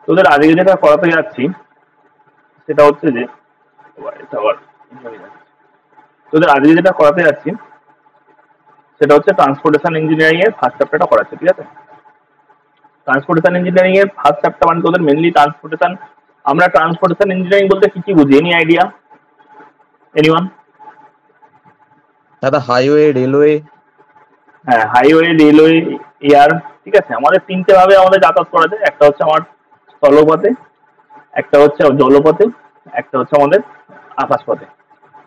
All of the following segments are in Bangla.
তোদের আজকে যেটা করাতে যাচ্ছি সেটা হচ্ছে যে এটা আবার তোদের আজকে যেটা করাতে যাচ্ছি সেটা হচ্ছে ট্রান্সপোর্টেশন ইঞ্জিনিয়ারিং এর ফার্স্ট চ্যাপ্টারটা করাচ্ছে, ঠিক আছে? ট্রান্সপোর্টেশন ইঞ্জিনিয়ারিং এর ফার্স্ট চ্যাপ্টার মানে তোদের মেনলি ট্রান্সপোর্টেশন। আমরা ট্রান্সপোর্টেশন ইঞ্জিনিয়ারিং বলতে কি কি বুঝি? Any idea? এনিওয়ান? দাদা হাইওয়ে, রেলওয়ে। হ্যাঁ, হাইওয়ে, রেলওয়ে, এয়ার, ঠিক আছে। আমাদের তিনটে ভাবে আমাদের যাতায়াত করা যায়। একটা হচ্ছে আমার স্থলপথে, একটা হচ্ছে জলপথে, একটা হচ্ছে আমাদের আকাশপথে।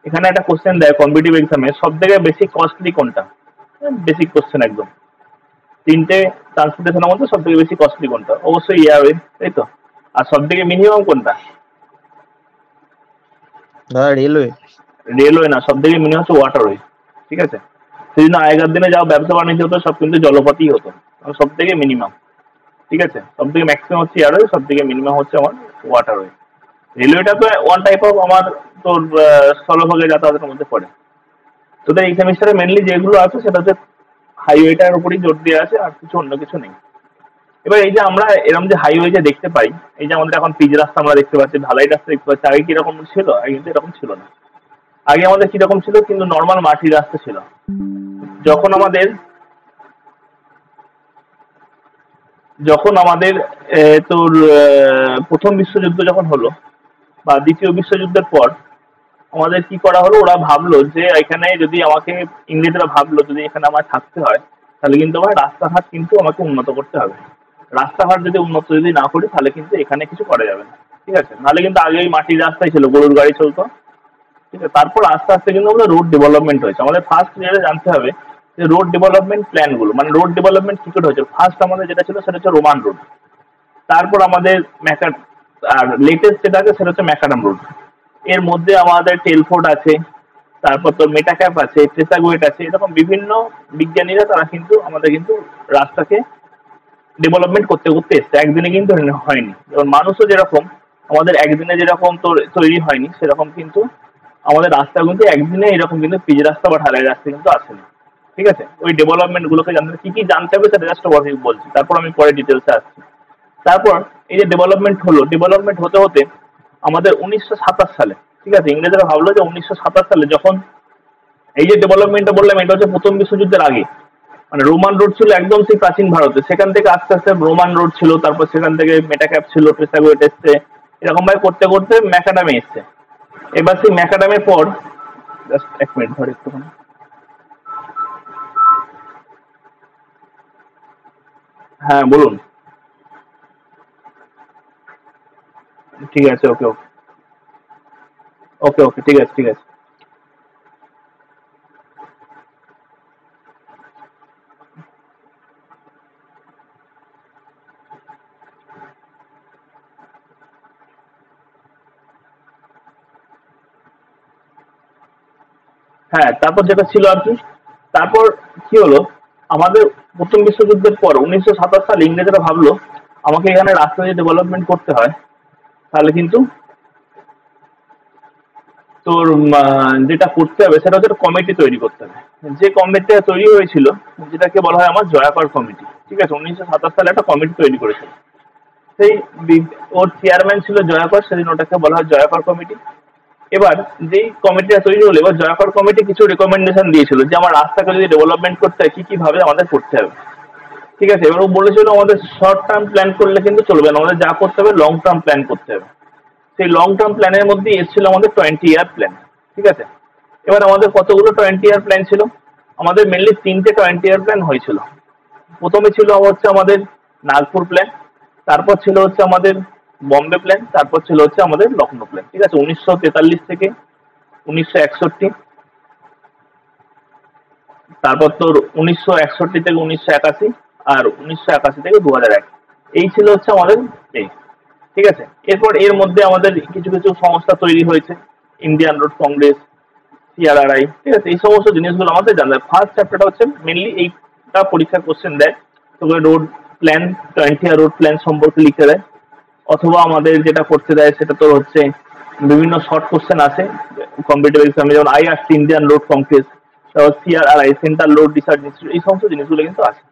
এখানে একটা কোশ্চেন দেয় কম্পিটিটিভ এক্সামে, সব থেকে বেশি কস্টলি কোনটা? বেসিক কোশ্চেন একদম। তিনটে ট্রান্সপোর্টেশনের মধ্যে সব থেকে বেশি কস্টলি কোনটা? অবশ্যই এয়ারওয়ে, তাই তো। আর সব থেকে মিনিমাম কোনটা? দাদা রেলওয়ে। রেলওয়ে না, সব থেকে মিনিমাম হচ্ছে ওয়াটারওয়ে, ঠিক আছে। সেদিন আগেকার দিনে যা ব্যবসা বাণিজ্য হতো সব কিন্তু জলপথেই হতো। সব থেকে মিনিমাম, ঠিক আছে। সব থেকে ম্যাক্সিমাম হচ্ছে এয়ারওয়ে, সব থেকে মিনিমাম হচ্ছে আমার ওয়াটারওয়ে। রেলওয়েটা তো ওয়ান টাইপ অফ আমার তোর স্থলভাগে যাতায়াতের মধ্যে পড়ে। তোদের এই সেমিস্টারে মেনলি যেগুলো আছে সেটা হচ্ছে হাইওয়েটার উপরই জোর দেওয়া আছে, আর কিছু অন্য কিছু নেই। এবার এই যে আমরা এরকম যে হাইওয়ে যে দেখতে পাই, এই যে আমাদের এখন পিচ রাস্তা আমরা দেখতে পাচ্ছি, ঢালাই রাস্তা দেখতে পাচ্ছি, আগে কিরকম ছিল? আগে কিন্তু এরকম ছিল না। আগে আমাদের কিরকম ছিল? কিন্তু নর্মাল মাটির রাস্তা ছিল। যখন আমাদের যখন আমাদের তোর প্রথম বিশ্বযুদ্ধ যখন হলো বা দ্বিতীয় বিশ্বযুদ্ধের পর আমাদের কি করা হলো, ওরা ভাবলো যে এখানে যদি আমাকে, ইংরেজরা ভাবলো যদি এখানে আমার থাকতে হয় তাহলে কিন্তু আমার রাস্তাঘাট কিন্তু আমাকে উন্নত করতে হবে। রাস্তাঘাট যদি উন্নত যদি না করি তাহলে কিন্তু এখানে কিছু করা যাবে না, ঠিক আছে। নাহলে কিন্তু আগে ওই মাটির রাস্তাই ছিল, গরুর গাড়ি চলতো, ঠিক আছে। তারপর আস্তে আস্তে কিন্তু আমাদের রোড ডেভেলপমেন্ট হয়েছে। আমাদের ফার্স্ট যেটা জানতে হবে যে রোড ডেভেলপমেন্ট প্ল্যানগুলো, মানে রোড ডেভেলপমেন্ট কি করে হয়েছে। ফার্স্ট আমাদের যেটা ছিল সেটা হচ্ছে রোমান রোড, তারপর আমাদের আর লেটেস্ট যেটা আছে সেটা হচ্ছে ম্যাকাডাম রোড। এর মধ্যে আমাদের টেলফোর্ড আছে, তারপর তোর মেটাক্যাপ আছে, ট্রেসাগোয়েট আছে, এরকম বিভিন্ন বিজ্ঞানীরা তারা কিন্তু আমাদের কিন্তু রাস্তাকে ডেভেলপমেন্ট করতে করতে এসছে। একদিনে কিন্তু হয়নি। যেমন মানুষও যেরকম আমাদের একদিনে যেরকম তোর তৈরি হয়নি, সেরকম কিন্তু আমাদের রাস্তা কিন্তু একদিনে এরকম কিন্তু পিচ রাস্তা বা ঢালাই রাস্তা কিন্তু আসেনি, ঠিক আছে। ওই ডেভেলপমেন্ট গুলোকে জানতে কি কি জানতে হবে সেটা জাস্ট বলছি, তারপর আমি পরে ডিটেলসে আসছি। তারপর এই যে ডেভেলপমেন্ট হলো, ডেভেলপমেন্ট হতে হতে আমাদের 1927 সালে, ঠিক আছে, ইংরেজরা ভাবলো যে 1927 সালে যখন এই যে ডেভেলপমেন্টটা বললাম এটা হচ্ছে প্রথম বিশ্বযুদ্ধের আগে। মানে রোমান রোড ছিল একদম সেই প্রাচীন ভারতে, সেখান থেকে আস্তে আস্তে রোমান রোড ছিল, তারপর সেখান থেকে মেটাক্যাপ ছিল, ট্রেসাগোয়েট এসছে, এরকম ভাবে করতে করতে ম্যাকাডামে এসছে। এবার সেই ম্যাকাডামের পর, জাস্ট এক মিনিট ধর একটুখানি। হ্যাঁ বলুন। ঠিক আছে, ওকে ওকে ওকে ওকে, ঠিক আছে ঠিক আছে। হ্যাঁ, তারপর যেটা ছিল আর কি, তারপর কি হলো, আমাদের প্রথম বিশ্বযুদ্ধের পর 1927 সালে ইংরেজরা ভাবলো আমাকে এখানে রাস্তা যদি ডেভেলপমেন্ট করতে হয় তাহলে কিন্তু তোর যেটা করতে হবে সেটা হচ্ছে কমিটি তৈরি করতে হবে। যে কমিটিটা তৈরি হয়েছিল যেটাকে বলা হয় আমার জয়াকর কমিটি, ঠিক আছে। 1927 সালে একটা কমিটি তৈরি করেছিল। সেই ওর চেয়ারম্যান ছিল জয়াকর, সেদিন ওটাকে বলা হয় জয়াকর কমিটি। এবার যেই কমিটিটা তৈরি হলো, এবার জয়াকর কমিটি কিছু রেকমেন্ডেশন দিয়েছিল যে আমার রাস্তাকে যদি ডেভেলপমেন্ট করতে হয় কি কি ভাবে আমাদের করতে হবে, ঠিক আছে। এবার ও বলেছিল আমাদের শর্ট টার্ম প্ল্যান করলে কিন্তু চলবে না, আমাদের যা করতে হবে লং টার্ম প্ল্যান করতে হবে। সেই লং টার্ম প্ল্যানের মধ্যেই এসেছিল আমাদের 20 ইয়ার প্ল্যান, ঠিক আছে। এবার আমাদের কতগুলো 20 ইয়ার প্ল্যান ছিল? আমাদের মেনলি তিনটে 20 ইয়ার প্ল্যান হয়েছিল। প্রথমে ছিল হচ্ছে আমাদের নাগপুর প্ল্যান, তারপর ছিল হচ্ছে আমাদের বম্বে প্ল্যান, তারপর ছিল হচ্ছে আমাদের লখনৌ প্ল্যান, ঠিক আছে। 1943 থেকে 1961, তারপর তোর 1961 থেকে 1981, আর 1981 থেকে 2001, এই ছিল হচ্ছে আমাদের এই, ঠিক আছে। এরপর এর মধ্যে আমাদের কিছু কিছু সংস্থা তৈরি হয়েছে, ইন্ডিয়ান রোড কংগ্রেস, সিআরআরআই, ঠিক আছে। এই সমস্ত জিনিসগুলো আমাদের জানতে হবে। ফার্স্ট চ্যাপ্টারটা হচ্ছে মেনলি এইটা পরীক্ষার কোশ্চেন দেয়, তোকে রোড প্ল্যান, 20 ইয়ার রোড প্ল্যান সম্পর্কে লিখতে দেয়, অথবা আমাদের যেটা করতে দেয় সেটা তোর হচ্ছে বিভিন্ন শর্ট কোশ্চেন আছে কম্পিটিটিভ এক্সামে, যেমন আইআরসি, ইন্ডিয়ান রোড কংগ্রেস, তারপর সিআরআরআই, সেন্ট্রাল রোড রিসার্চ ইনস্টিটিউট, এই সমস্ত জিনিসগুলো কিন্তু আছে।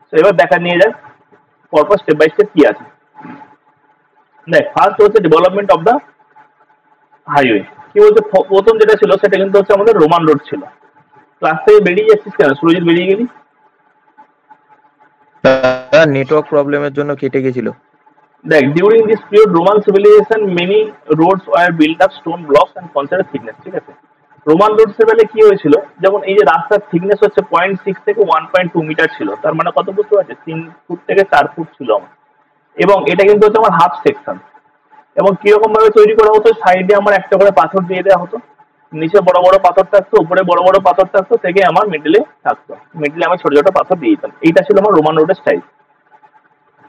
তো এবার দেখা নিয়ে যায় পরপর স্টেপ বাই স্টেপ কি আছে। দেখ ফার্স্ট হচ্ছে ডেভেলপমেন্ট অফ দ্য হাইওয়ে। কি বলছে, প্রথম যেটা ছিল সেটা কিন্তু হচ্ছে আমাদের রোমান রোড ছিল। ক্লাস থেকে বেরিয়ে যাচ্ছিস কেন সুরজিৎ, বেরিয়ে গেলি? দাদা নেটওয়ার্ক প্রবলেমের জন্য কেটে গেছিল। দেখ, during this period Roman civilization many roads were built up stone blocks and consider thickness. ঠিক আছে, রোমান রোডস এর বেলায় কি হয়েছিল, যেমন এই যে রাস্তার থিকনেস হচ্ছে 0.6 থেকে 1.2 মিটার ছিল, তার মানে কত বুঝতে পারছিস, 3 ফুট থেকে 4 ফুট ছিল আমার। এবং এটা কিন্তু হচ্ছে আমার হাফ সেকশন। এবং কিরকম ভাবে তৈরি করা হতো, সাইডে আমার একটা করে পাথর দিয়ে দেওয়া হতো, নিচে বড় বড় পাথর থাকতো, উপরে বড় বড় পাথর থাকতো, থেকে আমার মিডলে থাকতো, মিডলে আমি ছোট ছোট পাথর দিয়ে দিতাম। এইটা ছিল আমার রোমান রোডের স্টাইল।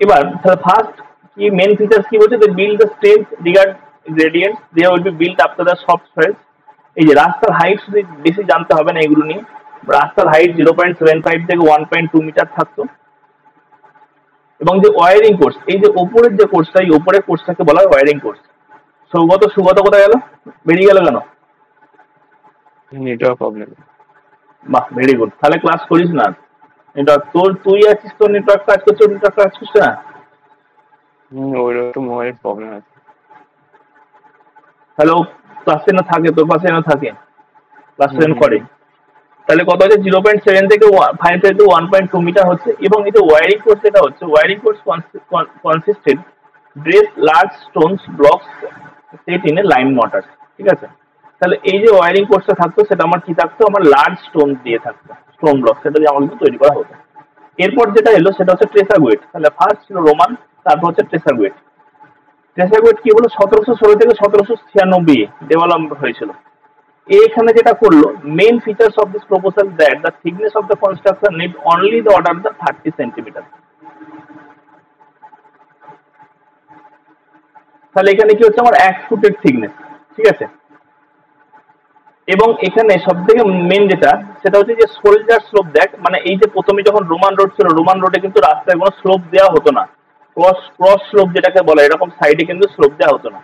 এবার ফার্স্ট কি মেন ফিচার্স কি বলছে, build the strength regard gradients they will be build after the soft soils. এই যে রাস্তার হাইট যদি বেশি জানতে হবে না এগুলো নিয়ে, রাস্তার হাইট 0.75 থেকে 1.2 মিটার থাকতো। এবং যে ওয়ারিং কোর্স, এই যে ওপরের যে কোর্সটা, এই ওপরের কোর্সটাকে বলা হয় ওয়ারিং কোর্স। সৌগত, সুগত কোথায় গেল, বেরিয়ে গেল কেন? Network problem. বাহ, ভেরি গুড, তাহলে ক্লাস করিস না। এটা তোর, তুই আছিস, তোর নেটওয়ার্ক কাজ করছে, ওর নেটওয়ার্ক কাজ করছে না। ওর একটু মোবাইল প্রবলেম আছে। হ্যালো, ক্লাস টেনে থাকে, তোর পাশে যেন থাকে, ক্লাস হুম টেন হুম করে। তাহলে কত হচ্ছে, 0.7 থেকে 5 থেকে 1.2 মিটার হচ্ছে। এবং এই যে ওয়ারিং কোর্স, যেটা হচ্ছে wearing course consisted dress large stones blocks set in a line mortar. ঠিক আছে, তাহলে এই যে ওয়ারিং কোর্সটা থাকতো সেটা আমার কি থাকতো, আমার লার্জ স্টোন দিয়ে থাকতো, স্টোন ব্লক, সেটা দিয়ে আমার কিন্তু তৈরি করা হতো। এরপর যেটা এলো সেটা হচ্ছে ট্রেসাগুয়েট। তাহলে ফার্স্ট ছিল রোমান, তারপর হচ্ছে ট্রেসাগুয়েট। ট্রেসাগুয়েট কি বলো, 1716 থেকে 1796 ডেভেলপ হয়েছিল। এখানে যেটা করলো, main features of this proposal that the thickness of the construction need only the order the 30 centimeter. তাহলে এখানে কি হচ্ছে, আমার 1 ফুটের থিকনেস। ঠিক আছে, এবং এখানে সব থেকে মেন যেটা, সেটা হচ্ছে যে সোলজার স্লোপ। দেখ, মানে এই যে প্রথমে যখন রোমান রোড ছিল, রোমান রোডে কিন্তু রাস্তায় কোনো স্লোপ দেওয়া হতো না। ক্রস ক্রস স্লোপ যেটাকে বলে, এরকম সাইডে কিন্তু স্লোপ দেওয়া হতো না।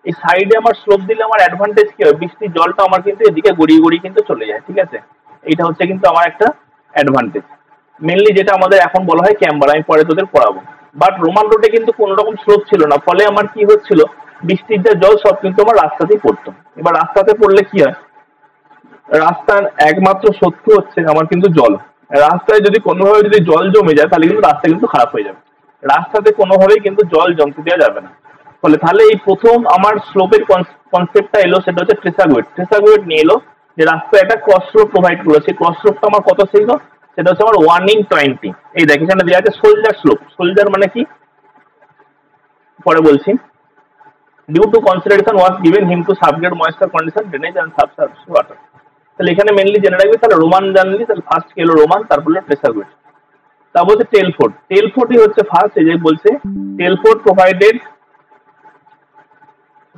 এই সাইডে আমার স্লোপ দিলে আমার অ্যাডভান্টেজ কি হয়, বৃষ্টির জলটা আমার কিন্তু এদিকে গড়িয়ে গড়িয়ে কিন্তু চলে যায়। ঠিক আছে, এইটা হচ্ছে কিন্তু আমার একটা অ্যাডভান্টেজ, মেনলি যেটা আমাদের এখন বলা হয় ক্যাম্বার, আমি পরে তোদের পড়াবো। বাট রোমান রোডে কিন্তু কোনো রকম স্লোপ ছিল না, ফলে আমার কি হচ্ছিল, বৃষ্টির যা জল সব কিন্তু আমার রাস্তাতেই পড়তো। এবার রাস্তাতে পড়লে কি হয়, রাস্তার একমাত্র শত্রু হচ্ছে আমার কিন্তু জল। রাস্তায় যদি কোনোভাবে যদি জল জমে যায়, তাহলে কিন্তু রাস্তা কিন্তু খারাপ হয়ে যাবে। রাস্তাতে কোনোভাবেই কিন্তু জল জমতে দেওয়া যাবে না। ফলে তাহলে এই প্রথম আমার স্লোপের কনসেপ্টটা এলো, সেটা হচ্ছে ট্রেসাগুয়েট। ট্রেসাগুয়েট নিয়ে এলো যে রাস্তায় একটা ক্রস স্লোপ প্রোভাইড করলো। সেই ক্রস স্লোপটা আমার কত ছিল, সেটা হচ্ছে আমার 1/20। এই দেখ, এখানে দেওয়া আছে সোলজার স্লোপ। সোলজার মানে কি, পরে বলছি। Due to consideration was given him to subgrade moisture condition drainage and subservice water. তাহলে এখানে মেনলি জেনে রাখবি, তাহলে রোমান জানলি, তাহলে ফার্স্ট এলো রোমান, তারপর হলো ট্রেসাগুয়েট। তারপর হচ্ছে টেলফোর্ড। টেলফোর্ডই হচ্ছে ফার্স্ট, এই যে বলছে Telford provided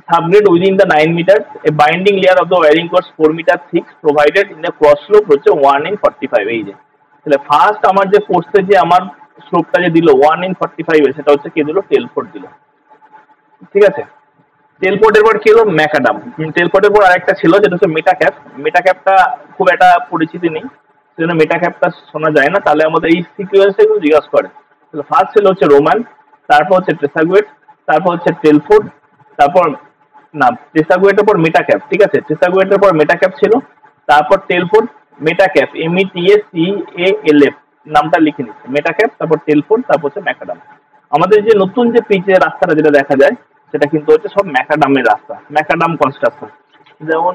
subgrade within the 9 meters. A binding layer of the wiring course 4 meter thick provided in a cross slope হচ্ছে 1/45। এই যে তাহলে ফার্স্ট আমার যে কোর্সে যে আমার স্লোপটা যে দিল 1/45, সেটা হচ্ছে কে দিল, টেলফোর্ড দিল। ঠিক আছে, টেলফোর্ডের পর কি হলো, ম্যাকাডাম। টেলফোর্ডের পর আরেকটা ছিল যেটা হচ্ছে মেটাক্যাপ। মেটাক্যাপটা খুব একটা পরিচিতি নেই, সেজন্য মেটাক্যাপটা শোনা যায় না। তাহলে আমাদের এই সিকুয়েন্সে কিন্তু জিজ্ঞাসা করে। তাহলে ফার্স্ট ছিল হচ্ছে রোমান, তারপর হচ্ছে ট্রেসাগুয়েট, তারপর হচ্ছে টেলফোর্ড, তারপর না, ট্রেসাগুয়েটের পর মেটাক্যাপ। ঠিক আছে, ট্রেসাগুয়েটের পর মেটাক্যাপ ছিল, তারপর টেলফোর্ড, মেটাক্যাপ, METACALF নামটা লিখে নিচ্ছে, মেটাক্যাপ, তারপর টেলফোর্ড, তারপর হচ্ছে ম্যাকাডাম। আমাদের যে নতুন যে পিচের রাস্তাটা যেটা দেখা যায়, সেটা কিন্তু হচ্ছে সব ম্যাকাডামের রাস্তা, ম্যাকাডাম কনস্ট্রাকশন। যেমন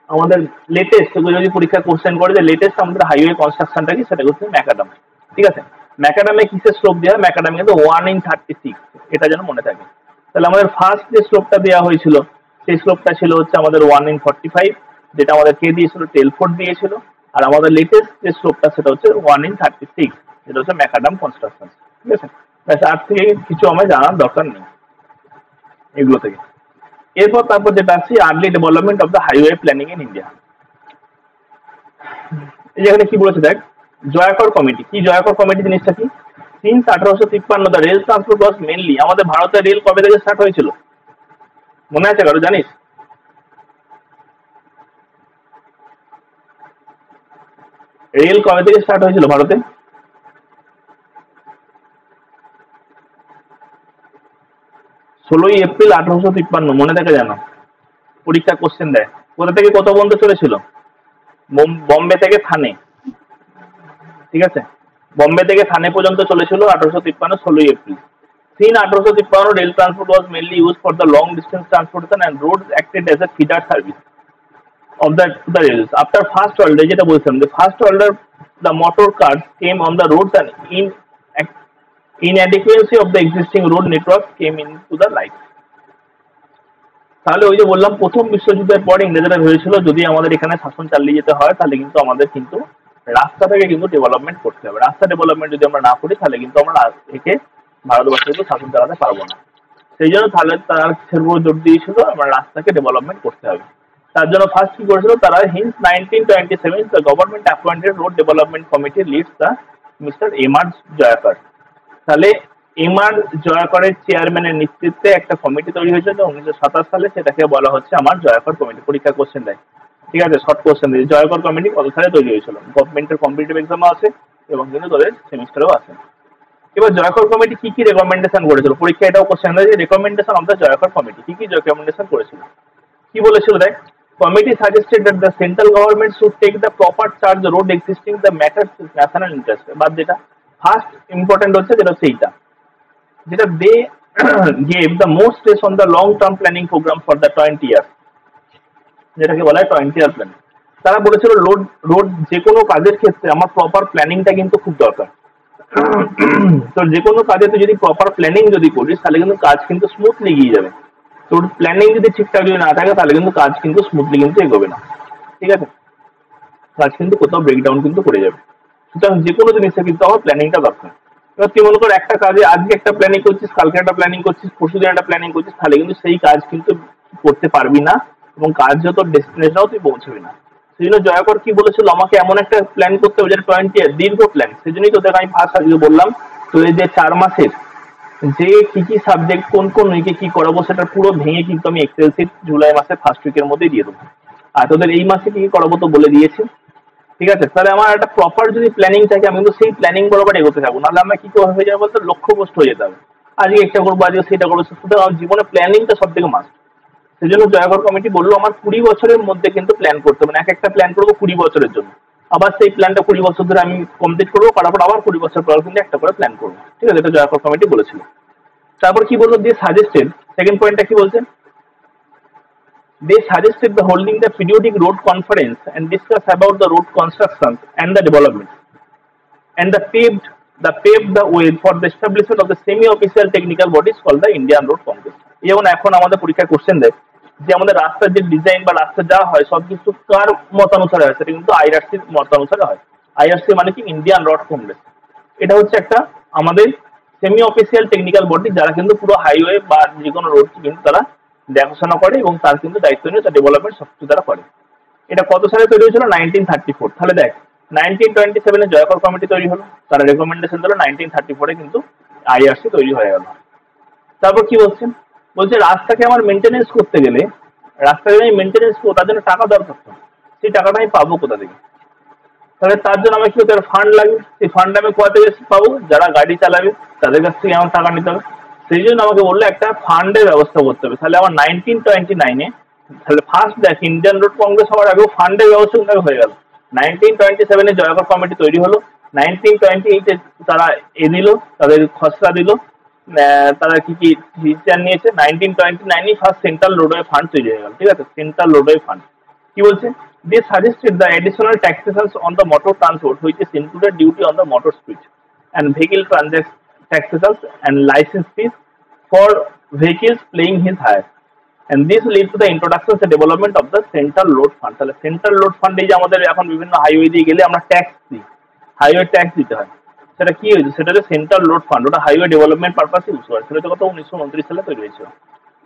আমাদের লেটেস্ট, যদি পরীক্ষা কোশ্চেন করে যে লেটেস্ট আমাদের হাইওয়ে কনস্ট্রাকশনটা কি, সেটা হচ্ছে ম্যাকাডাম। ঠিক আছে, ম্যাকাডামে কিসের স্লোপ দেওয়া হয়, ম্যাকাডামে কিন্তু 1/36, এটা যেন মনে থাকে। তাহলে আমাদের ফার্স্ট যে স্লোপটা দেওয়া হয়েছিল, সেই স্লোপটা ছিল হচ্ছে আমাদের 1/45, যেটা আমাদের কে দিয়েছিল, টেলফোর্ড দিয়েছিল। আর আমাদের লেটেস্ট যে স্লোপটা সেটা হচ্ছে 1/36, যেটা হচ্ছে ম্যাকাডাম কনস্ট্রাকশন। ঠিক আছে, ব্যাস, আর থেকে কিছু আমার জানার দরকার নেই এগুলো থেকে। এরপর তারপর যেটা আছে, early development of the highway planning in India. এই যে এখানে কি বলেছে দেখ, জয়াকর কমিটি। কি জয়াকর কমিটি জিনিসটা কি, since 1853 the rail transport was mainly, আমাদের ভারতের রেল কবে থেকে স্টার্ট হয়েছিল, মনে আছে কারো, জানিস? রেল কবে থেকে স্টার্ট হয়েছিল ভারতে? 16 এপ্রিল 1853, মনে থাকে জানো? পরীক্ষা কোশ্চেন দেয়। কোথা থেকে কত পর্যন্ত চলেছিল? বম্বে থেকে থানে, ঠিক আছে? বম্বে থেকে থানে পর্যন্ত চলেছিল 1853, 16 April. In 1853, rail transport was mainly used for the long distance transportation and roads acted as a feeder service of the rails. After First World War, যেটা বলছিলাম যে first world war, the motor cars came on the roads and inadequacy of the existing road network came into the light. তাহলে ওই যে বললাম প্রথম বিশ্বযুদ্ধের পর ইংরেজরা ভেবেছিল যদি আমাদের এখানে শাসন চালিয়ে যেতে হয় তাহলে কিন্তু আমাদের কিন্তু রাস্তা থেকে কিন্তু ডেভেলপমেন্ট করতে হবে। রাস্তা ডেভেলপমেন্ট যদি আমরা না করি তাহলে কিন্তু আমরা একে ভারতবর্ষে কিন্তু শাসন চালাতে পারবো না। সেই জন্য তাহলে তারা কিসের উপর জোর দিয়েছিল? আমরা রাস্তাকে ডেভেলপমেন্ট করতে হবে। তার জন্য ফার্স্ট কি করেছিল তারা? Hence 1927 the government appointed road development committee leads the mister M R. Jayakar. তাহলে এম.আর. জয়াকরের চেয়ারম্যানের নেতৃত্বে একটা কমিটি তৈরি হয়েছিল 1927 সালে, সেটাকে বলা হচ্ছে আমার জয়াকর কমিটি। পরীক্ষা কোশ্চেন দেয়, ঠিক আছে? শর্ট কোশ্চেন দিয়ে জয়াকর কমিটি কত সালে তৈরি হয়েছিল? গভর্নমেন্টের কম্পিটিটিভ এক্সামও আছে এবং কিন্তু তোদের সেমিস্টারেও আছে। এবার জয়াকর কমিটি কি কি রেকমেন্ডেশন করেছিল? পরীক্ষা এটাও কোশ্চেন দেয় যে recommendation of the Jayakar committee কি কি রেকমেন্ডেশন করেছিল। কি বলেছিল দেখ? Committee suggested that the central government should take the proper charge road existing the matters national interest. বাদ যেটা ফার্স্ট ইম্পর্টেন্ট হচ্ছে যেটা হচ্ছে এইটা, যেটা they gave the most stress on the long term planning programme for the 20 years, যেটাকে বলা হয় 20 ইয়ার প্ল্যান। তারা বলেছিল রোড যে কোনো কাজের ক্ষেত্রে আমার প্রপার প্ল্যানিংটা কিন্তু খুব দরকার। তো যে কোনো কাজে তুই যদি প্রপার প্ল্যানিং যদি করিস তাহলে কিন্তু কাজ কিন্তু স্মুথলি এগিয়ে যাবে। তোর প্ল্যানিং যদি ঠিকঠাক যদি না থাকে তাহলে কিন্তু কাজ কিন্তু স্মুথলি কিন্তু এগোবে না, ঠিক আছে? কাজ কিন্তু কোথাও ব্রেকডাউন কিন্তু করে যাবে। সুতরাং যে কোনো জিনিসে কিন্তু আমার প্ল্যানিংটা দরকার। এবার তুই মনে কর একটা কাজে আজকে একটা প্ল্যানিং করছিস, কালকে একটা প্ল্যানিং করছিস, পরশুদিন একটা প্ল্যানিং করছিস, তাহলে কিন্তু সেই কাজ কিন্তু করতে পারবি না এবং কাজ যত ডেস্টিনেশনেও তুই পৌঁছবি না। সেই জন্য জয়াকর কি বলেছিল? আমাকে এমন একটা প্ল্যান করতে হবে যেটা 20 ইয়ার, দীর্ঘ প্ল্যান। সেই জন্যই তোদের আমি ফার্স্ট আজকে বললাম তোদের যে 4 মাসের যে কি কি সাবজেক্ট কোন কোন উইকে কি করাবো সেটা পুরো ভেঙে কিন্তু আমি এক্সেল শিট জুলাই মাসের ফার্স্ট উইকের মধ্যেই দিয়ে দেবো। আর তোদের এই মাসে কি কি করাবো তো বলে দিয়েছি, ঠিক আছে? তাহলে আমার একটা প্রপার যদি প্ল্যানিং থাকে আমি কিন্তু সেই প্ল্যানিং বরাবর এগোতে থাকবো, নাহলে আমরা কি করে হয়ে যাবো বলতে লক্ষ্যভ্রষ্ট হয়ে যেতে হবে। আজকে এটা করবো, আজকে সেটা করবো। সুতরাং আমার জীবনে প্ল্যানিংটা সব থেকে মাস্ট। সেই জন্য জয়াকর কমিটি বললো আমার 20 বছরের মধ্যে কিন্তু প্ল্যান করতে হবে, এক একটা প্ল্যান করবো 20 বছরের জন্য। আবার সেই প্ল্যানটা 20 বছর ধরে আমি কমপ্লিট করবো, করার পর আবার 20 বছর পর কিন্তু একটা করে প্ল্যান করবো, ঠিক আছে? এটা জয়াকর কমিটি বলেছিল। তারপর কি বললো? দিয়ে সাজেস্টেড, সেকেন্ড পয়েন্টটা কি বলছেন? They suggested the holding the periodic road conference and discuss about the road construction and the development, and paved the way for the establishment of the semi-official technical bodies called the Indian Road Congress. যেমন এখন আমাদের পরীক্ষায় কোশ্চেন দেয় যে আমাদের রাস্তার যে ডিজাইন বা রাস্তা যা হয় সব কিছু কার মতানুসারে হয়? সেটা কিন্তু আইআরসির মতানুসারে হয়। আইআরসি মানে কি? Indian road Congress. এটা হচ্ছে একটা আমাদের সেমি অফিসিয়াল টেকনিক্যাল বডি যারা কিন্তু পুরো হাইওয়ে বা যে কোনো রোড কিন্তু তারা দেখাশোনা করে এবং তার কিন্তু দায়িত্ব নিয়ে তার ডেভেলপমেন্ট সবকিছু তারা করে। এটা কত সালে তৈরি হয়েছিল? 1934। তাহলে দেখ 1927 জয়াকর কমিটি তৈরি হলো, তারা রেকমেন্ডেশন দিল, 1934 কিন্তু আইআরসি তৈরি হয়ে গেল। তারপর কি বলছেন? বলছে রাস্তাকে আমার মেনটেনেন্স করতে গেলে, রাস্তাকে আমি মেনটেনেন্স করবো তার জন্য টাকা দরকার, তো সেই টাকাটা আমি পাবো কোথা থেকে? তাহলে তার জন্য আমার কি হতে হবে? ফান্ড লাগবে। সেই ফান্ড আমি কোথা থেকে পাবো? যারা গাড়ি চালাবে তাদের কাছ থেকে আমার টাকা নিতে হবে। সেই জন্য আমাকে বললো একটা ফান্ডের ব্যবস্থা করতে হবে। তাহলে আমার 1929-এ তাহলে ফার্স্ট দেখ ইন্ডিয়ান রোড কংগ্রেস হওয়ার আগেও ফান্ডের ব্যবস্থা কিন্তু হয়ে গেল। 1927-এ জয়াকর কমিটি তৈরি হলো, 1928-এ তারা দিল, তাদের খসড়া দিল, তারা কি কি ডিসিশন নিয়েছে। 1929-এই ফার্স্ট সেন্ট্রাল রোডওয়ে ফান্ড তৈরি হয়ে গেল, ঠিক আছে? সেন্ট্রাল রোডওয়ে ফান্ড কি বলছে? They suggested the additional taxations on the motor transport, which is included duty on the motor speed and vehicle taxations and license fees for vehicles paying his hire. And this led to the introduction and development of the Central Road Fund. তাহলে সেন্ট্রাল রোড ফান্ড এই যে আমাদের এখন বিভিন্ন হাইওয়ে দিয়ে গেলে আমরা ট্যাক্স দিই, হাইওয়ে ট্যাক্স দিতে হয়, সেটা কি হয়েছে? সেটা হচ্ছে সেন্ট্রাল রোড ফান্ড। ওটা হাইওয়ে ডেভেলপমেন্ট পারপাসে ইউজ করে। সেটা কত? 1929 সালে তৈরি হয়েছিল।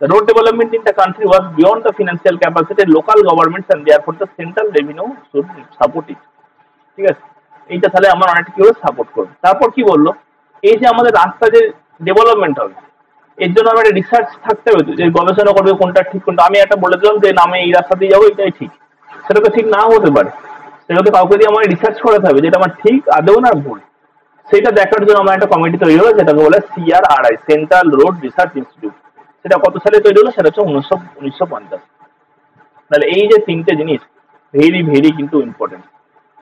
The road development in the country was beyond the financial capacity of local governments and therefore the central revenue should support it, ঠিক আছে? এইটা তাহলে আমার অনেকটা কি হবে? সাপোর্ট করবে। তারপর কি বললো? এই যে আমাদের রাস্তা যে ডেভেলপমেন্ট হবে এর জন্য আমার রিসার্চ থাকতে হবে, যে গবেষণা করবে কোনটা ঠিক কোনটা। আমি একটা বলে দিলাম যে আমি এই রাস্তা দিয়ে যাবো, এটাই ঠিক, সেটা তো ঠিক নাও হতে পারে। সেটা তো কাউকে দিয়ে আমার রিসার্চ করাতে হবে যেটা আমার ঠিক আদৌ না ভুল। সেটা দেখার জন্য আমার একটা কমিটি তৈরি হলো যেটাকে বলে CRRI, central road research institute. সেটা কত সালে তৈরি হলো? সেটা হচ্ছে 1950। তাহলে এই যে তিনটে জিনিস ভেরি ভেরি কিন্তু ইম্পর্টেন্ট।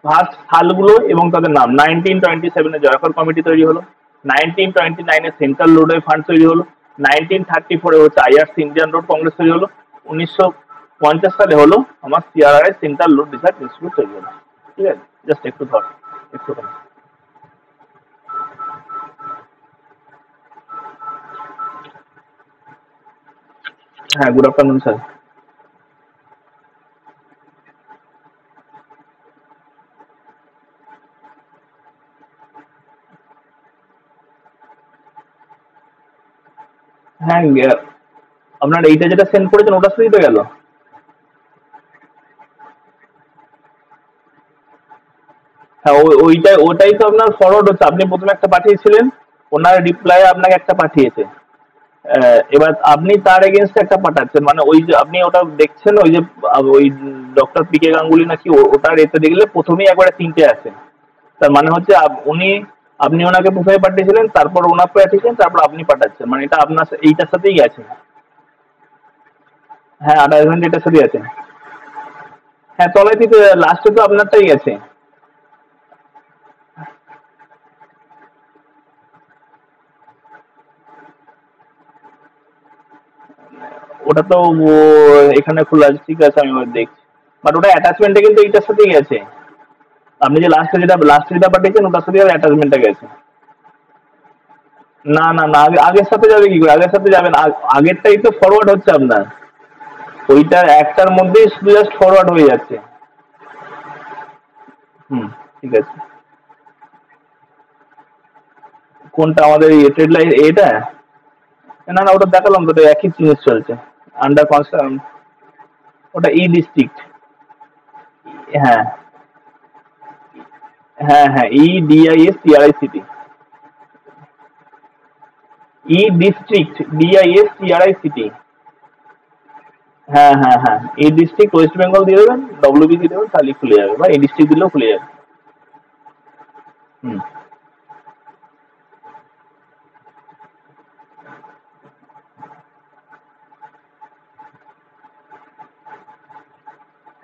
ফার্স্ট সালগুলো এবং তাদের নাম। 1927-এ জয়কর কমিটি তৈরি হলো, 1929-এ সেন্ট্রাল রোডওয়ে ফান্ড তৈরি হলো, 1934-এ হচ্ছে আইআরসি ইন্ডিয়ান রোড কংগ্রেস তৈরি হলো, 1950 সালে হলো আমার CRI central road research institute তৈরি হলো। ঠিক আছে, জাস্ট একটু ধর, একটু। হ্যাঁ, গুড আফটারনুন স্যার। হ্যাঁ, আপনার এইটা যেটা সেন্ড করেছেন ওটার সাথেই তো গেল। হ্যাঁ, ওটাই তো আপনার ফরওয়ার্ড হচ্ছে। আপনি প্রথমে একটা পাঠিয়েছিলেন, ওনার রিপ্লাই আপনাকে একটা পাঠিয়েছে। এবার আপনি তার এগেনস্টে একটা পাঠাচ্ছেন, মানে ওই যে আপনি ওটা দেখছেন, ওই যে ওই ডক্টর পি কে গাঙ্গুলি নাকি ওটার এতে দেখলে প্রথমেই একবারে তিনটে আছে। তার মানে হচ্ছে আপনি ওনাকে প্রথমে পাঠিয়েছিলেন, তারপর ওনার পাঠিয়েছেন, তারপর আপনি পাঠাচ্ছেন, মানে এটা আপনার এইটার সাথেই গেছে। হ্যাঁ, অ্যাটাচমেন্ট এটার সাথেই আছে। হ্যাঁ, তলায় দিতে লাস্টে তো আপনারটাই গেছে। ওটা তো এখানে খোলা আছে, ঠিক আছে, আমি ওটা দেখছি। বাট ওটা অ্যাটাচমেন্টে কিন্তু এইটার সাথেই গেছে। আপনি যে লাস্টে যেটা পাঠিয়েছেন ওটার সাথে আর অ্যাটাচমেন্টটা গেছে। না না না, আগের সাথে যাবে কি করে? আগের সাথে যাবেন, আগেরটাই তো ফরওয়ার্ড হচ্ছে আপনার। ওইটার একটার মধ্যেই শুধু জাস্ট ফরওয়ার্ড হয়ে যাচ্ছে। হুম, ঠিক আছে। কোনটা আমাদের ট্রেড লাইন এটা? না না, ওটা দেখালাম তো, ওটা একই জিনিস চলছে। Under construction. ওটা ই ডিস্ট্রিক্ট। হ্যাঁ হ্যাঁ হ্যাঁ, EDISTRICT। ই ডিস্ট্রিক্ট, DISTRICT। হ্যাঁ হ্যাঁ হ্যাঁ, এই ডিস্ট্রিক্ট ওয়েস্ট বেঙ্গল দিয়ে দেবেন, WBC দেবেন, তাহলে খুলে যাবে, বা এই ডিস্ট্রিক্ট দিলেও খুলে যাবে। হুম।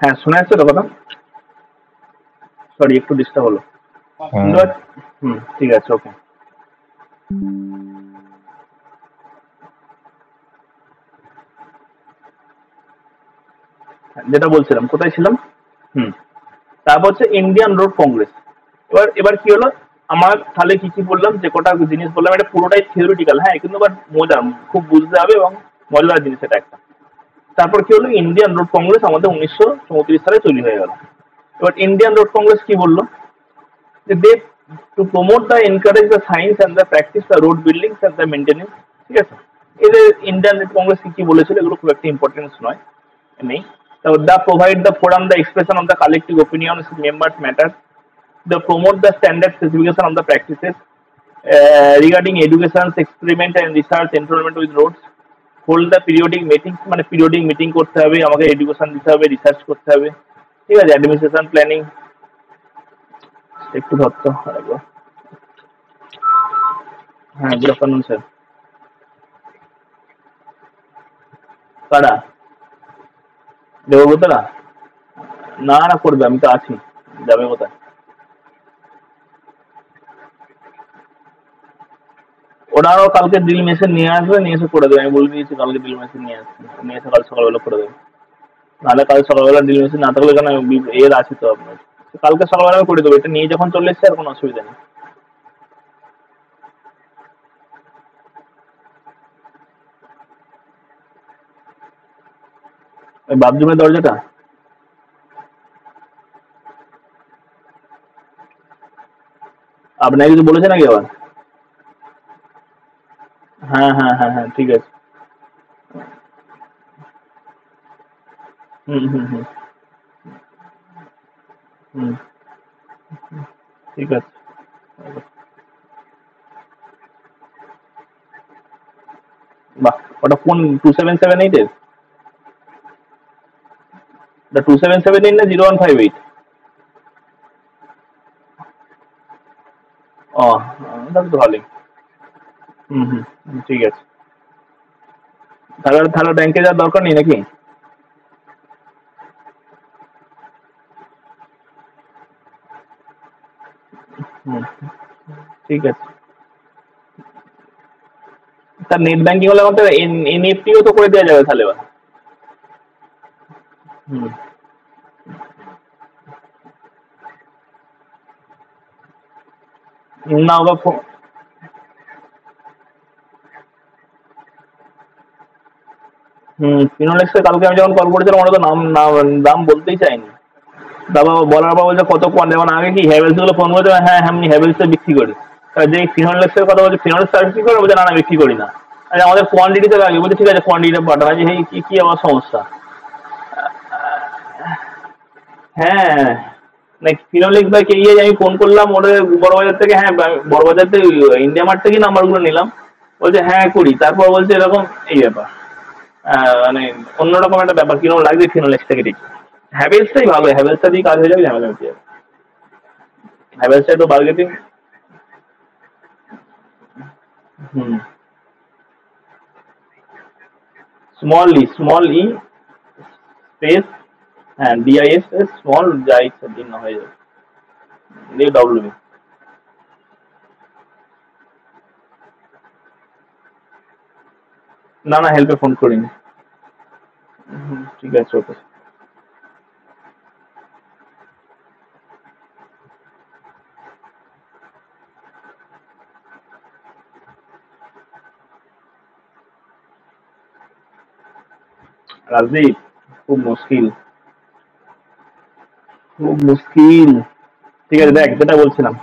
হ্যাঁ, শোনা যাচ্ছে তো কথা? সরি, একটু ডিস্টার্ব হলো। শুনতে হুম। পাচ্ছি? হুম, ঠিক আছে, ওকে। যেটা বলছিলাম, কোথায় ছিলাম? হুম। তারপর হচ্ছে ইন্ডিয়ান রোড কংগ্রেস। এবার কি হলো? আমার তাহলে কি কি বললাম, যে কটা জিনিস বললাম, এটা পুরোটাই থিওরিটিক্যাল, হ্যাঁ, কিন্তু বাট মজার, খুব বুঝতে হবে এবং মজার জিনিস এটা একটা। তারপর কি হলো? ইন্ডিয়ান রোড কংগ্রেস আমাদের 1934 সালে তৈরি হয়ে গেল। এবার ইন্ডিয়ান রোড কংগ্রেস কি বললো? যে they to promote the encourage the science and the practice the road buildings and the maintenance. ঠিক আছে, এদের ইন্ডিয়ান রোড কংগ্রেস কি কি বলেছিল এগুলো খুব একটা ইম্পর্টেন্স নয়, নেই। So the provide the forum the expression of the collective opinions members matter. They promote the standard specification of the practices regarding education, experiment and research enrollment with roads. Hold the periodic meetings, মানে periodic meeting করতে হবে, আমাকে এডুকেশন দিতে হবে, রিসার্চ করতে হবে। ঠিক আছে, অ্যাডমিনিস্ট্রেশন প্ল্যানিং। একটু ধরতো আরেকবার। হ্যাঁ, গুড আফটারনুন স্যার। কারা? দেবব্রতরা? না না, করবে, আমি তো আছি। যাবে কোথায়? ওনারাও কালকে ড্রিল মেশিন নিয়ে আসবে, নিয়ে এসে করে দেবে। আমি বলে দিয়েছি কালকে ড্রিল মেশিন নিয়ে আসবে, নিয়ে এসে কাল সকালবেলা করে দেবে। নাহলে কাল সকালবেলা ড্রিল মেশিন না থাকলে কেন, এর আছে তো আপনার। কালকে সকালবেলা আমি করে দেবো, এটা নিয়ে যখন চলে এসছে আর কোনো অসুবিধা নেই। ওই বাথরুমের দরজাটা? আপনাকে কিছু বলেছে নাকি আবার? হ্যাঁ হ্যাঁ হ্যাঁ হ্যাঁ, ঠিক আছে। হুম হুম হুম হুম, ঠিক আছে। বাহ, ওটা কোন 2778-এর? 2778 না 0158? ও, তাহলে তো ভালোই। হুম হুম হুম, ঠিক আছে। তাহলে তাহলে ব্যাংকে যাওয়ার দরকার নেই নাকি? হুম, ঠিক আছে। তার নেট ব্যাংকিং হলে আমাদের এনইএফটিও তো করে দেওয়া যাবে তাহলে এবার। হুম, না ওকে ফিনোলেক্সে কালকে আমি যখন কল করেছিলাম ওরা তো দাম বলতেই চাইনি। তারপর বলার পর বলছে কত কোয়ান্টিটি, যেমন আগে কি হ্যাভেলস গুলো ফোন করে হ্যাঁ হ্যাঁ আমি হ্যাভেলসে বিক্রি করি। যে ফিনোলেক্সের কথা বলছে ফিনোলেক্স আর বিক্রি করে, বলছে না না বিক্রি করি না। আরে আমাদের কোয়ান্টিটিতে লাগে, বলছে ঠিক আছে কোয়ান্টিটিটা পাঠান। যে এই কি কি আমার সমস্যা? হ্যাঁ, লাইক ফিনোলেক্স বা কে আমি ফোন করলাম ওদের বড়বাজার থেকে, হ্যাঁ বড়বাজার থেকে ইন্ডিয়া মার্ট থেকে নাম্বারগুলো নিলাম। বলছে হ্যাঁ করি, তারপর বলছে এরকম এই ব্যাপার। মানে অন্যরকম একটা ব্যাপার, কিরকম লাগছে ফিনোলেক্স থেকে ঠিক। হ্যাভেলসটাই ভালো, হ্যাভেলসটা দিয়ে কাজ হয়ে যাবে, ঝামেলা মিটে যাবে। হ্যাভেলসটা একটু বার্গেটিং। হুম, স্মল ই স্পেস, হ্যাঁ ডিআইএস স্মল যা ইচ্ছা দিন না হয়ে যাবে, দিয়ে ডব্লিউ। না না হেল্পে ফোন করিনি। ঠিক আছে ওকে। রাজদীপ, খুব মুশকিল, খুব মুশকিল। ঠিক আছে দেখ যেটা বলছিলাম,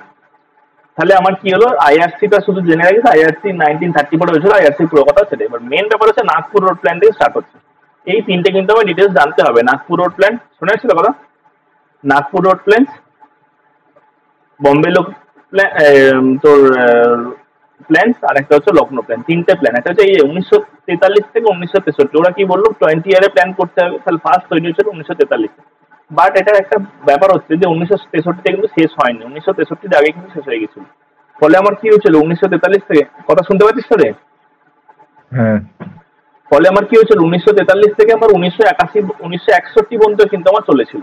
তাহলে আমার কি হলো, আইআরসিটা শুধু জেনে রাখিস, আইআরসি 1934 হয়েছিল, আইআরসি পুরো কথা সেটা। এবার মেন ব্যাপার হচ্ছে নাগপুর রোড প্ল্যান থেকে স্টার্ট হচ্ছে। এই তিনটে কিন্তু আমার ডিটেলস জানতে হবে। নাগপুর রোড প্ল্যান শুনে আসছিল কথা? নাগপুর রোড প্ল্যান, বম্বে লোক প্ল্যান, তোর প্ল্যান, আর একটা হচ্ছে লখনৌ প্ল্যান। তিনটে প্ল্যান, একটা হচ্ছে এই 1943 থেকে 1963। ওরা কি বললো 20 ইয়ারে প্ল্যান করতে হবে, তাহলে ফার্স্ট তৈরি হচ্ছিল 1943। বাট এটার একটা ব্যাপার হচ্ছে যে 1963তে কিন্তু শেষ হয়নি, 1963 আগে কিন্তু শেষ হয়ে গেছিল। ফলে আমার কি হয়েছিল 1943 থেকে, কথা শুনতে পাচ্ছিস তো রে? হ্যাঁ। ফলে আমার কি হয়েছিল 1943 থেকে আমার 1961 পর্যন্ত কিন্তু আমার চলেছিল।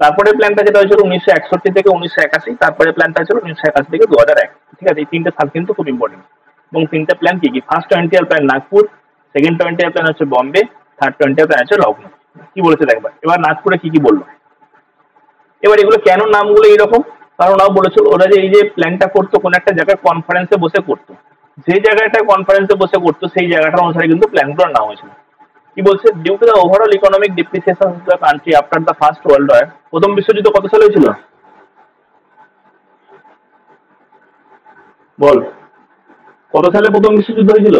তারপরে প্ল্যানটা যেটা হয়েছিল 1961 থেকে 1981, তারপরে প্ল্যানটা ছিল 1981 থেকে 2001। ঠিক আছে, এই তিনটে সাল কিন্তু খুব ইম্পর্টেন্ট। এবং তিনটে প্ল্যান কি কি, first 20 year plan Nagpur, second 20 year plan হচ্ছে বম্বে, থার্ড 20 ইয়ার প্ল্যান হচ্ছে লখনৌ। কি বলেছে দেখবার এবার নাগপুরে কি কি বললো। এবার এগুলো কেন নামগুলো এইরকম, কারণ ওরাও বলেছিল ওরা যে এই যে প্ল্যানটা করতো কোনো একটা জায়গায় কনফারেন্সে বসে করতো, যে জায়গাটা কনফারেন্সে বসে করতো সেই জায়গাটার অনুসারে কিন্তু প্ল্যানগুলোর নাম হয়েছিল। কি বলছে, due to the overall economic depreciation of the country after the first world war. প্রথম বিশ্বযুদ্ধ কত সালে হয়েছিল বল? কত সালে প্রথম বিশ্বযুদ্ধ হয়েছিল?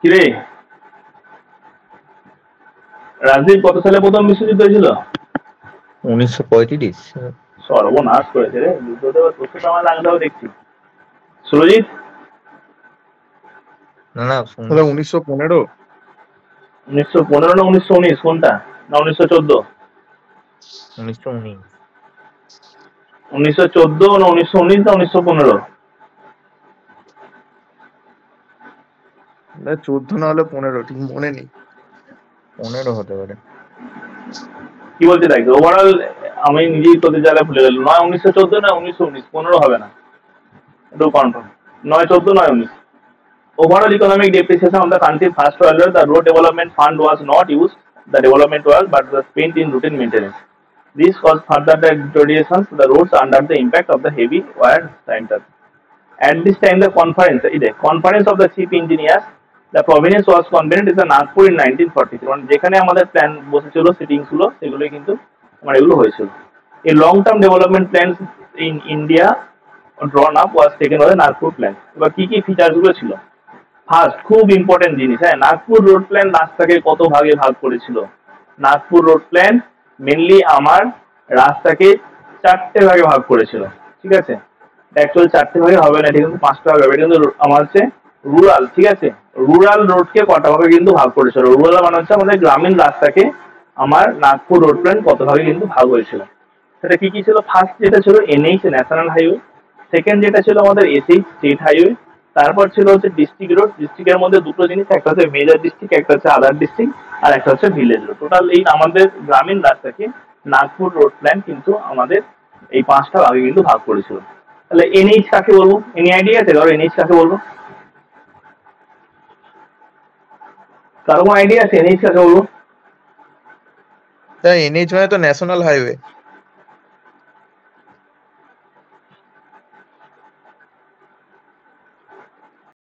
কিরে রাজদীপ, কত সালে প্রথম বিশ্বযুদ্ধ হয়েছিল? 1935। সর্বনাশ করেছে রে, যুদ্ধতে এবার তোর সাথে আমার লাগতে হবে দেখছি। সুরজিৎ, না না দাদা 1915। 1915 না 1919 কোনটা? না 1914? 1919। 1914 না 1919 না 1915? 14 না হলে 15, ঠিক মনে নেই। 15 হতে পারে। কি বলছে দেখ ওভারঅল, আমি নিজেই তোদের জায়গায় ভুলে গেলাম। নয় 1914 না 1919, 15 হবে না, একটু কনফার্ম। নয় 14 নয় 19। Overall economic depreciation of the country first world war, the road development fund was not used, the development was but was spent in routine maintenance. This caused further deterioration to the roads under the impact of the heavy wire center. At this time the conference of the chief engineers, the province was convened in the Nagpur in 1943. মানে যেখানে আমাদের প্ল্যান বসেছিল সিটিং ছিল সেগুলোই কিন্তু আমার এগুলো হয়েছিল। A long term development plans in India drawn up was taken by the Nagpur plan. এবার কি কি ফিচার্স গুলো ছিল? ফার্স্ট, খুব ইম্পর্টেন্ট জিনিস, হ্যাঁ, নাগপুর রোড প্ল্যান রাস্তাকে কত ভাগে ভাগ করেছিল। নাগপুর রোড প্ল্যান মেনলি আমার রাস্তাকে 4টে ভাগে ভাগ করেছিল। ঠিক আছে, অ্যাকচুয়াল 4টে ভাগে হবে না, এটা কিন্তু 5টা ভাগে হবে। এটা কিন্তু আমার হচ্ছে রুরাল, ঠিক আছে, রুরাল রোডকে কটা ভাগে কিন্তু ভাগ করেছিল। রুরাল মানে হচ্ছে আমাদের গ্রামীণ রাস্তাকে আমার নাগপুর রোড প্ল্যান কত ভাগে কিন্তু ভাগ হয়েছিল। সেটা কি কি ছিল? ফার্স্ট যেটা ছিল এনএইচ, ন্যাশনাল হাইওয়ে। সেকেন্ড যেটা ছিল আমাদের এসএইচ স্টেট হাইওয়ে, তারপর ছিল হচ্ছে ডিস্ট্রিক্ট রোড। ডিস্ট্রিক্টের মধ্যে দুটো জিনিস, একটা হচ্ছে মেজর ডিস্ট্রিক্ট, একটা হচ্ছে আদার ডিস্ট্রিক্ট, আর একটা হচ্ছে ভিলেজ রোড। টোটাল এই আমাদের গ্রামীণ রাস্তাকে নাগপুর রোড প্ল্যান কিন্তু আমাদের এই 5টা ভাগে কিন্তু ভাগ করেছিল। তাহলে এনএইচ কাকে বলবো? এনি আইডিয়া আছে কারো এনএইচ কাকে বলবো? কারো কোনো আইডিয়া আছে এনএইচ কাকে বলবো? তা এনএইচ মানে তো ন্যাশনাল হাইওয়ে।